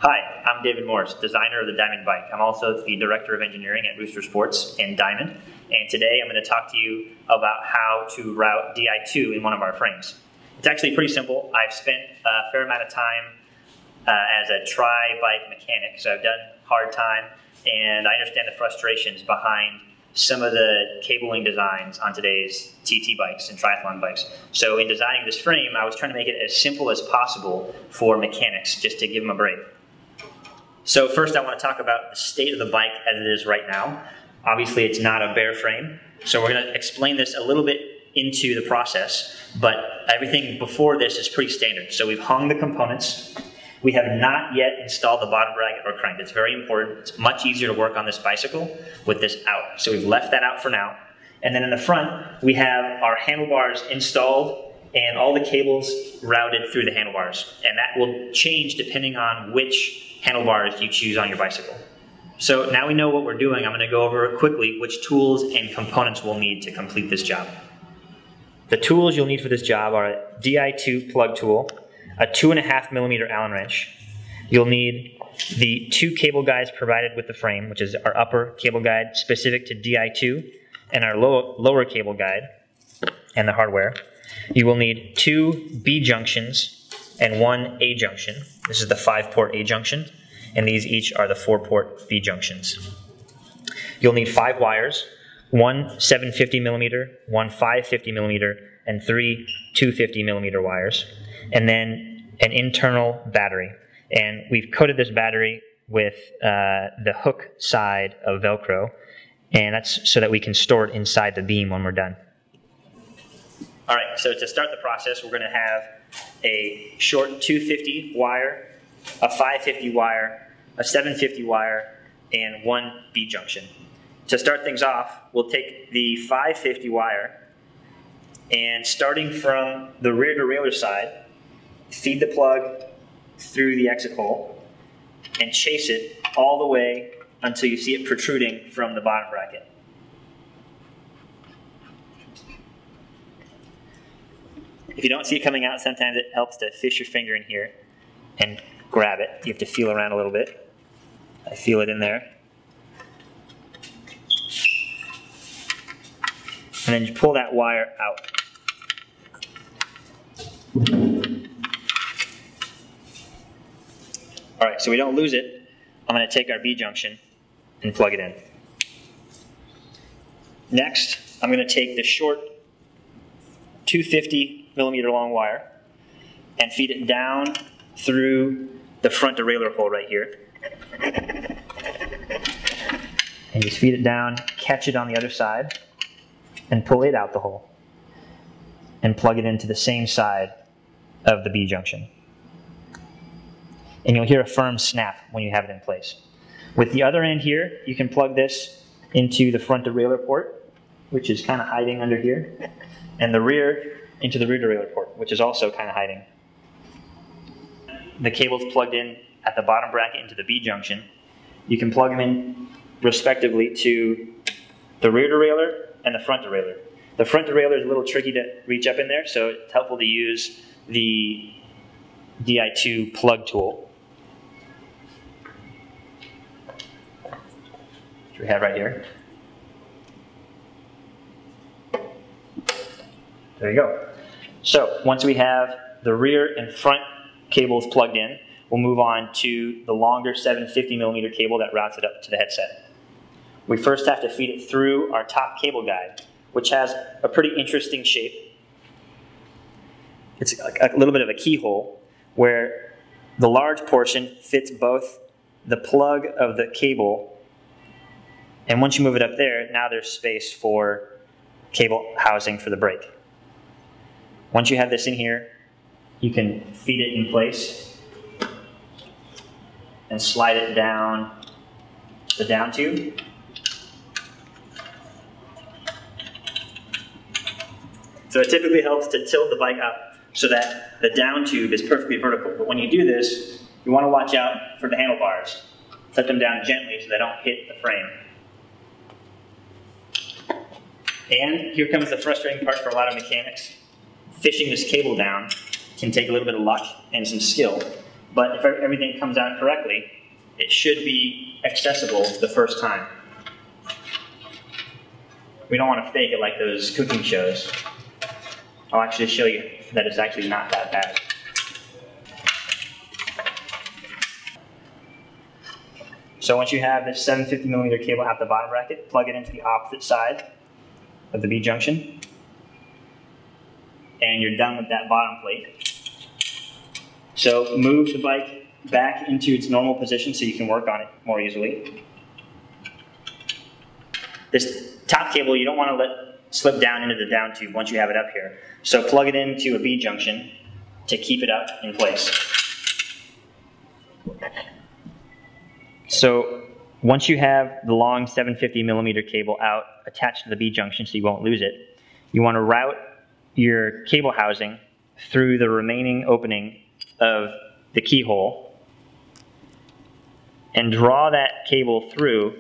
Hi, I'm David Morris, designer of the Dimond bike. I'm also the director of engineering at Rooster Sports in Dimond. And today I'm going to talk to you about how to route DI-2 in one of our frames. It's actually pretty simple. I've spent a fair amount of time as a tri-bike mechanic, so I've done hard time, and I understand the frustrations behind some of the cabling designs on today's TT bikes and triathlon bikes. So in designing this frame, I was trying to make it as simple as possible for mechanics, just to give them a break. So first I want to talk about the state of the bike as it is right now. Obviously it's not a bare frame, so we're going to explain this a little bit into the process, but everything before this is pretty standard. So we've hung the components. We have not yet installed the bottom bracket or crank. It's very important. It's much easier to work on this bicycle with this out. So we've left that out for now. And then in the front, we have our handlebars installed and all the cables routed through the handlebars. And that will change depending on which handlebars you choose on your bicycle. So now we know what we're doing. I'm going to go over quickly which tools and components we'll need to complete this job. The tools you'll need for this job are a DI-2 plug tool, a 2.5mm Allen wrench. You'll need the 2 cable guides provided with the frame, which is our upper cable guide specific to DI-2, and our lower cable guide and the hardware. You will need 2 B junctions and 1 A junction. This is the 5-port A junction, and these each are the 4-port B junctions. You'll need 5 wires, 1 750mm, 1 550mm, and 3 250mm wires, and then an internal battery. And we've coated this battery with the hook side of Velcro, and that's so that we can store it inside the beam when we're done. All right, so to start the process, we're going to have a short 250 wire, a 550 wire, a 750 wire, and 1 B junction. To start things off, we'll take the 550 wire and starting from the rear derailleur side, feed the plug through the exit hole and chase it all the way until you see it protruding from the bottom bracket. If you don't see it coming out, sometimes it helps to fish your finger in here and grab it. You have to feel around a little bit. I feel it in there. And then you pull that wire out. All right, so we don't lose it. I'm going to take our B junction and plug it in. Next, I'm going to take the short 250mm long wire and feed it down through the front derailleur hole right here. And just feed it down, catch it on the other side, and pull it out the hole. And plug it into the same side of the B junction. And you'll hear a firm snap when you have it in place. With the other end here, you can plug this into the front derailleur port, which is kind of hiding under here, and the rear into the rear derailleur port, which is also kind of hiding. The cable's plugged in at the bottom bracket into the B junction. You can plug them in respectively to the rear derailleur and the front derailleur. The front derailleur is a little tricky to reach up in there, so it's helpful to use the DI-2 plug tool, which we have right here. There you go. So once we have the rear and front cables plugged in, we'll move on to the longer 750mm cable that routes it up to the headset. We first have to feed it through our top cable guide, which has a pretty interesting shape. It's a little bit of a keyhole where the large portion fits both the plug of the cable, and once you move it up there, now there's space for cable housing for the brake. Once you have this in here, you can feed it in place and slide it down the down tube. So it typically helps to tilt the bike up so that the down tube is perfectly vertical. But when you do this, you want to watch out for the handlebars. Set them down gently so they don't hit the frame. And here comes the frustrating part for a lot of mechanics. Fishing this cable down can take a little bit of luck and some skill. but if everything comes out correctly, it should be accessible the first time. We don't want to fake it like those cooking shows. I'll actually show you that it's actually not that bad. So once you have this 750mm cable out the bottom bracket, plug it into the opposite side of the B junction, and you're done with that bottom plate. So move the bike back into its normal position so you can work on it more easily. This top cable you don't want to let slip down into the down tube once you have it up here. So plug it into a B junction to keep it up in place. So once you have the long 750mm cable out attached to the B junction so you won't lose it, you want to route your cable housing through the remaining opening of the keyhole and draw that cable through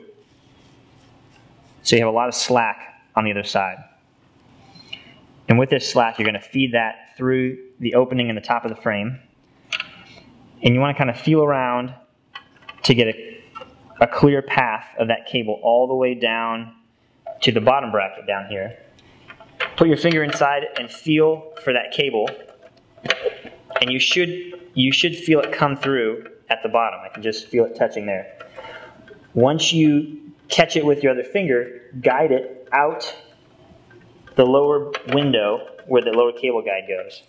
so you have a lot of slack on the other side. And with this slack, you're going to feed that through the opening in the top of the frame. And you want to kind of feel around to get a clear path of that cable all the way down to the bottom bracket down here. Put your finger inside and feel for that cable, and you should feel it come through at the bottom. I can just feel it touching there. Once you catch it with your other finger, guide it out the lower window where the lower cable guide goes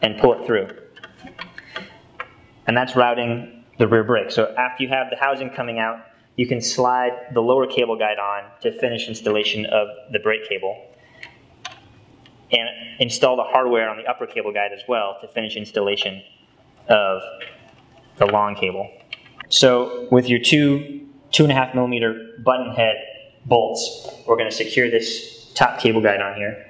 and pull it through. And that's routing the rear brake. So after you have the housing coming out, you can slide the lower cable guide on to finish installation of the brake cable, and install the hardware on the upper cable guide as well to finish installation of the long cable. So with your 2.5mm button head bolts, we're going to secure this top cable guide on here.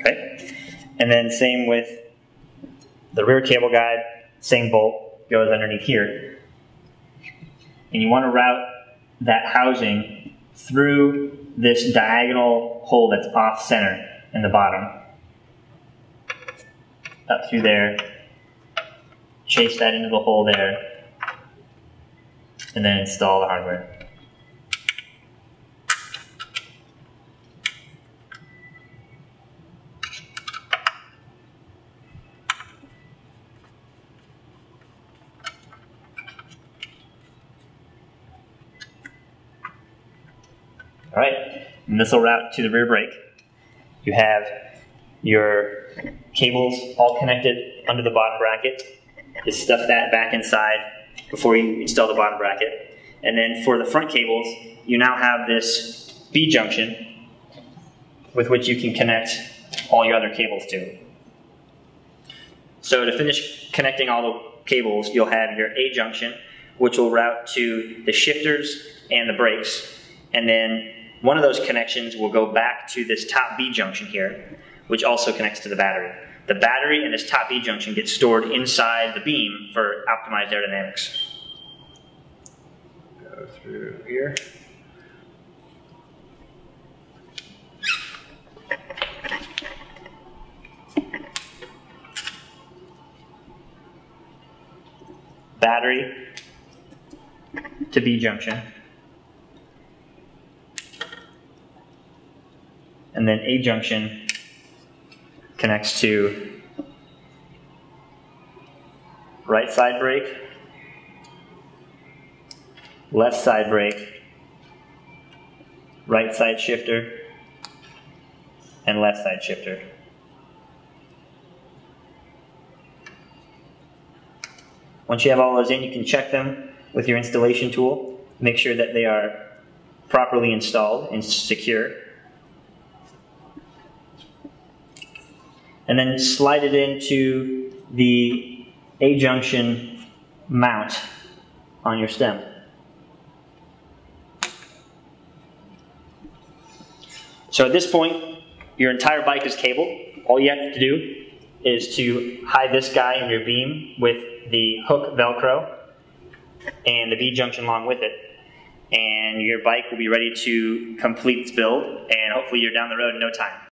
Okay, and then same with the rear cable guide, same bolt goes underneath here. And you want to route that housing through this diagonal hole that's off center in the bottom. Up through there, chase that into the hole there, and then install the hardware. All right, and this will route to the rear brake. You have your cables all connected under the bottom bracket. Just stuff that back inside before you install the bottom bracket. And then for the front cables, you now have this B junction with which you can connect all your other cables to. So to finish connecting all the cables, you'll have your A junction, which will route to the shifters and the brakes. And then one of those connections will go back to this top B junction here, which also connects to the battery. The battery and this top B junction get stored inside the beam for optimized aerodynamics. Go through here. Battery to B junction. And then A junction connects to right side brake, left side brake, right side shifter, and left side shifter. Once you have all those in, you can check them with your installation tool. Make sure that they are properly installed and secure. And then slide it into the A-junction mount on your stem. So at this point, your entire bike is cabled. All you have to do is to hide this guy in your beam with the hook Velcro and the B-junction along with it. And your bike will be ready to complete its build, and hopefully you're down the road in no time.